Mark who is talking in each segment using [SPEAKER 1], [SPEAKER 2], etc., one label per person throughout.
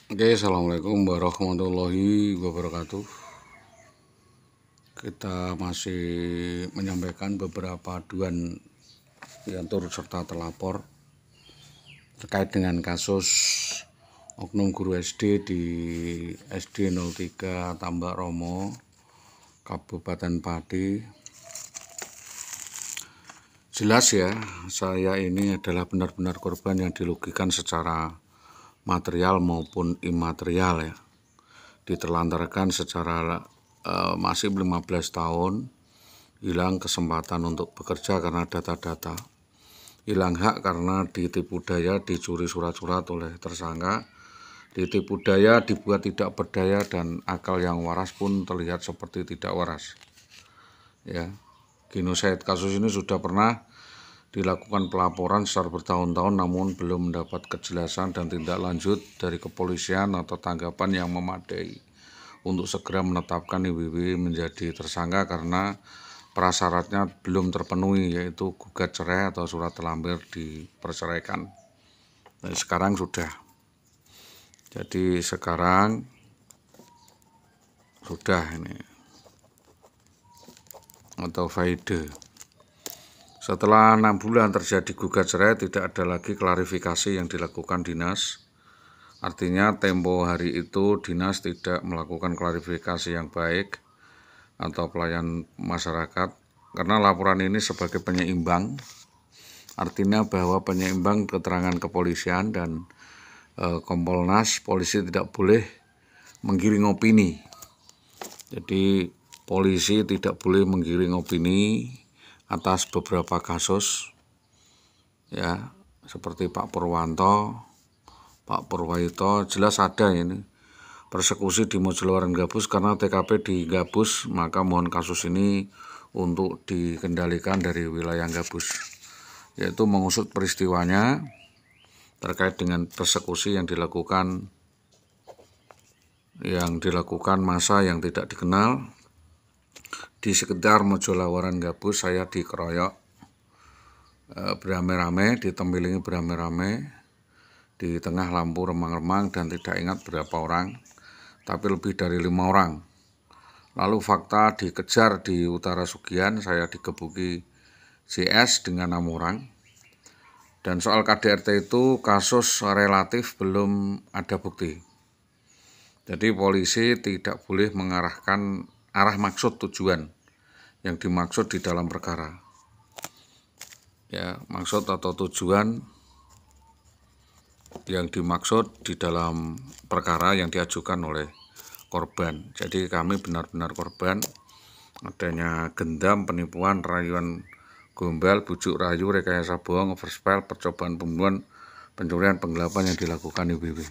[SPEAKER 1] Oke, assalamualaikum warahmatullahi wabarakatuh. Kita masih menyampaikan beberapa aduan yang turut serta terlapor terkait dengan kasus oknum guru SD di SD 03 Tambak Romo, Kabupaten Pati. Jelas ya, saya ini adalah benar-benar korban yang dirugikan secara material maupun imaterial ya. Diterlantarkan secara masih 15 tahun, hilang kesempatan untuk bekerja karena data-data, hilang hak karena ditipu daya, dicuri surat-surat oleh tersangka, ditipu daya, dibuat tidak berdaya, dan akal yang waras pun terlihat seperti tidak waras. Ya, genosida kasus ini sudah pernah dilakukan pelaporan secara bertahun-tahun namun belum mendapat kejelasan dan tindak lanjut dari kepolisian atau tanggapan yang memadai untuk segera menetapkan IWW menjadi tersangka karena prasyaratnya belum terpenuhi, yaitu gugat cerai atau surat terlambat diperceraikan. Nah, sekarang sudah. Jadi sekarang sudah ini atau faide. Setelah 6 bulan terjadi gugat cerai, tidak ada lagi klarifikasi yang dilakukan dinas. Artinya tempo hari itu dinas tidak melakukan klarifikasi yang baik atau pelayan masyarakat, karena laporan ini sebagai penyeimbang, artinya bahwa penyeimbang keterangan kepolisian dan Kompolnas. Polisi tidak boleh menggiring opini. Jadi polisi tidak boleh menggiring opini atas beberapa kasus ya, seperti Pak Purwanto, Pak Purwaito, jelas ada ini persekusi di Mojolowaran Gabus karena TKP di Gabus, maka mohon kasus ini untuk dikendalikan dari wilayah Gabus, yaitu mengusut peristiwanya terkait dengan persekusi yang dilakukan massa yang tidak dikenal di sekitar Mojolowaran Gabus. Saya dikeroyok beramai-ramai, ditempilingi beramai-ramai di tengah lampu remang-remang dan tidak ingat berapa orang, tapi lebih dari 5 orang. Lalu fakta dikejar di Utara Sugian, saya digebuki CS dengan 6 orang. Dan soal KDRT itu kasus relatif belum ada bukti. Jadi polisi tidak boleh mengarahkan arah maksud tujuan yang dimaksud di dalam perkara. Ya, maksud atau tujuan yang dimaksud di dalam perkara yang diajukan oleh korban. Jadi kami benar-benar korban adanya gendam, penipuan, rayuan gombal, bujuk rayu, rekayasa bohong, overspell, percobaan pembunuhan, pencurian, penggelapan yang dilakukan IWW.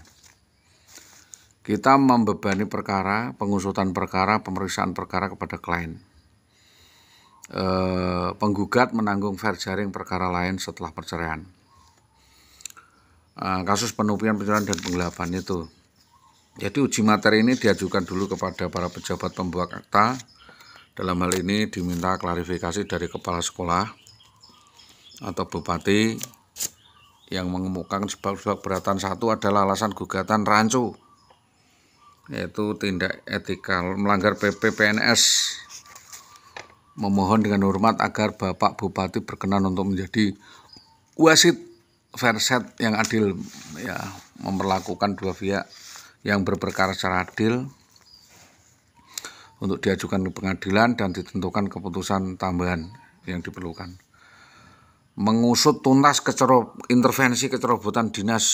[SPEAKER 1] Kita membebani perkara, pengusutan perkara, pemeriksaan perkara kepada klien. Penggugat menanggung fair jaring perkara lain setelah perceraian. Kasus penupian, pencurian, dan penggelapan itu. Jadi uji materi ini diajukan dulu kepada para pejabat pembuat akta. Dalam hal ini diminta klarifikasi dari kepala sekolah atau bupati yang mengemukakan sebab-sebab beratan. Satu adalah alasan gugatan rancu, yaitu tindak etika melanggar PP PNS. Memohon dengan hormat agar Bapak Bupati berkenan untuk menjadi wasit verset yang adil, ya, memperlakukan dua pihak yang berperkara secara adil untuk diajukan ke pengadilan dan ditentukan keputusan tambahan yang diperlukan. Mengusut tuntas intervensi kecerobotan dinas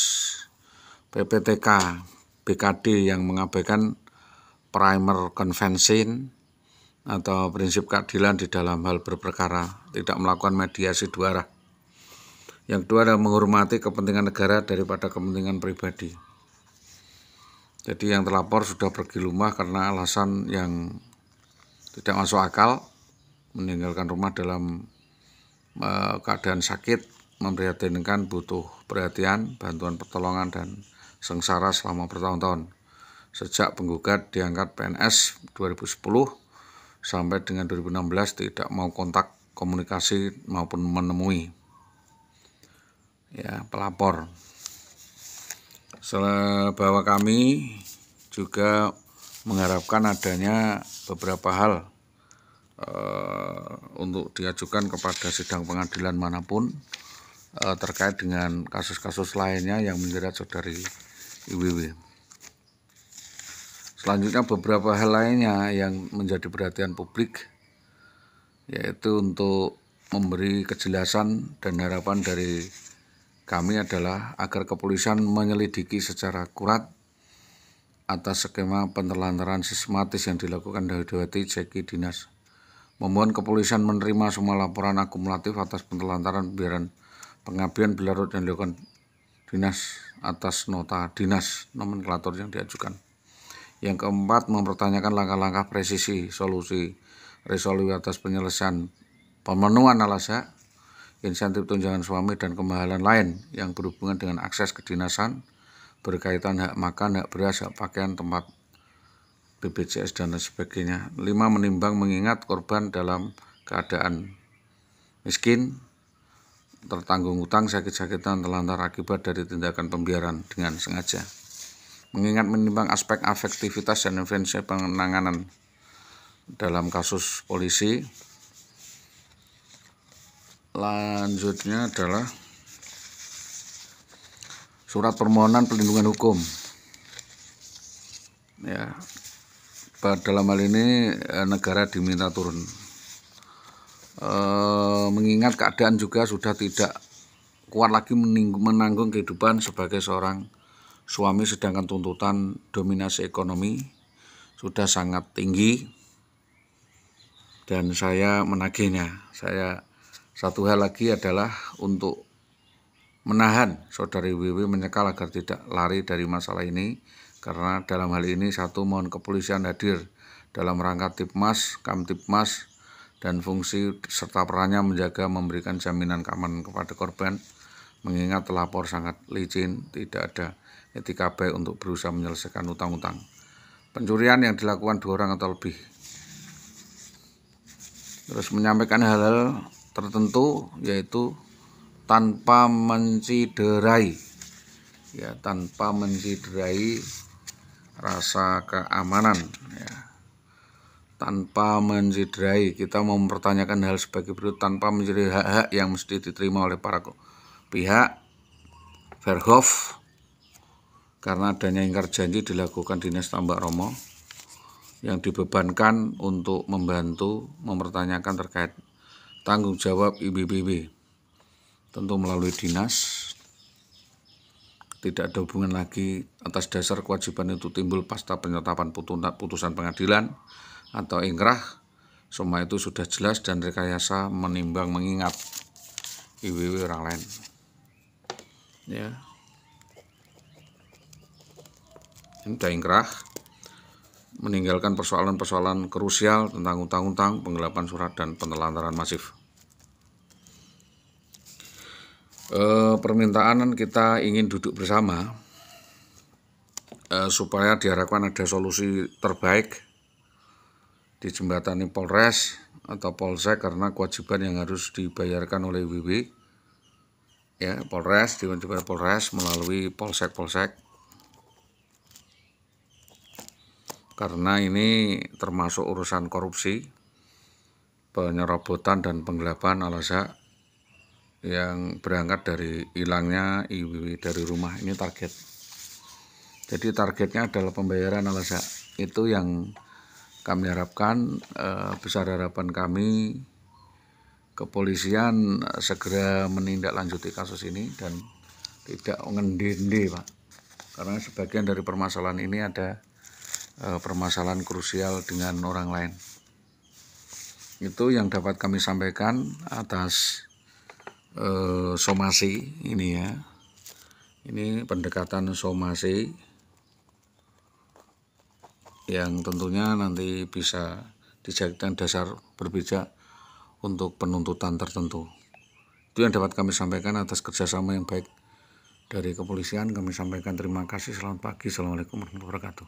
[SPEAKER 1] PPTK BKD yang mengabaikan primer convention atau prinsip keadilan di dalam hal berperkara, tidak melakukan mediasi dua arah. Yang kedua adalah menghormati kepentingan negara daripada kepentingan pribadi. Jadi yang terlapor sudah pergi rumah karena alasan yang tidak masuk akal, meninggalkan rumah dalam keadaan sakit, memprihatinkan, butuh perhatian, bantuan pertolongan, dan sengsara selama bertahun-tahun. Sejak penggugat diangkat PNS 2010 sampai dengan 2016 tidak mau kontak, komunikasi maupun menemui ya pelapor. Bahwa kami juga mengharapkan adanya beberapa hal untuk diajukan kepada sidang pengadilan manapun terkait dengan kasus-kasus lainnya yang menjerat saudari IWW. Selanjutnya beberapa hal lainnya yang menjadi perhatian publik, yaitu untuk memberi kejelasan dan harapan dari kami adalah agar kepolisian menyelidiki secara akurat atas skema penelantaran sistematis yang dilakukan Dawati Jeki Dinas. Memohon kepolisian menerima semua laporan akumulatif atas penelantaran pembiaran pengabdian berlarut yang dilakukan dinas atas nota dinas nomenklatur yang diajukan. Yang keempat, mempertanyakan langkah-langkah presisi solusi resolusi atas penyelesaian pemenuhan alasan, insentif tunjangan suami dan kemahalan lain yang berhubungan dengan akses kedinasan berkaitan hak makan, hak beras, hak pakaian, tempat BPJS dan lain sebagainya. 5. Menimbang mengingat korban dalam keadaan miskin, tertanggung hutang, sakit-sakitan, terlantar akibat dari tindakan pembiaran dengan sengaja. Mengingat menimbang aspek efektivitas dan efisiensi penanganan dalam kasus polisi. Lanjutnya adalah surat permohonan perlindungan hukum. Ya, dalam hal ini negara diminta turun. Mengingat keadaan juga sudah tidak kuat lagi menanggung kehidupan sebagai seorang suami, sedangkan tuntutan dominasi ekonomi sudah sangat tinggi dan saya menagihnya. Satu hal lagi adalah untuk menahan saudari WW, menyekal agar tidak lari dari masalah ini, karena dalam hal ini satu, mohon kepolisian hadir dalam rangka Tipmas, Kamtipmas, dan fungsi serta perannya menjaga memberikan jaminan keamanan kepada korban, mengingat telapor sangat licin, tidak ada etika baik untuk berusaha menyelesaikan utang-utang pencurian yang dilakukan 2 orang atau lebih. Terus menyampaikan hal-hal tertentu, yaitu tanpa menciderai, ya, tanpa menciderai rasa keamanan, ya. Tanpa menciderai, kita mau mempertanyakan hal sebagai berikut: tanpa menciderai hak-hak yang mesti diterima oleh para pihak Verhoef karena adanya ingkar janji dilakukan Dinas Tambak Romo yang dibebankan untuk membantu mempertanyakan terkait tanggung jawab IBBW, tentu melalui dinas. Tidak ada hubungan lagi atas dasar kewajiban itu timbul pasca penetapan putusan pengadilan atau ingkrah. Semua itu sudah jelas dan rekayasa menimbang mengingat IWW orang lain. Ya, ini sudah ingkrah, meninggalkan persoalan-persoalan krusial tentang utang-utang, penggelapan surat, dan penelantaran masif. Permintaan kita ingin duduk bersama supaya diharapkan ada solusi terbaik di jembatani Polres atau Polsek, karena kewajiban yang harus dibayarkan oleh WW, ya, Polres, diwajibkan Polres melalui Polsek, karena ini termasuk urusan korupsi, penyerobotan dan penggelapan alasan yang berangkat dari hilangnya IWW dari rumah. Ini target. Jadi targetnya adalah pembayaran alasan. Itu yang kami harapkan. Besar harapan kami kepolisian segera menindaklanjuti kasus ini dan tidak ngendende, Pak. Karena sebagian dari permasalahan ini ada permasalahan krusial dengan orang lain. Itu yang dapat kami sampaikan atas somasi ini, ya. Ini pendekatan somasi yang tentunya nanti bisa dijadikan dasar berbeda untuk penuntutan tertentu. Itu yang dapat kami sampaikan atas kerjasama yang baik dari kepolisian. Kami sampaikan terima kasih. Selamat pagi. Assalamualaikum warahmatullahi wabarakatuh.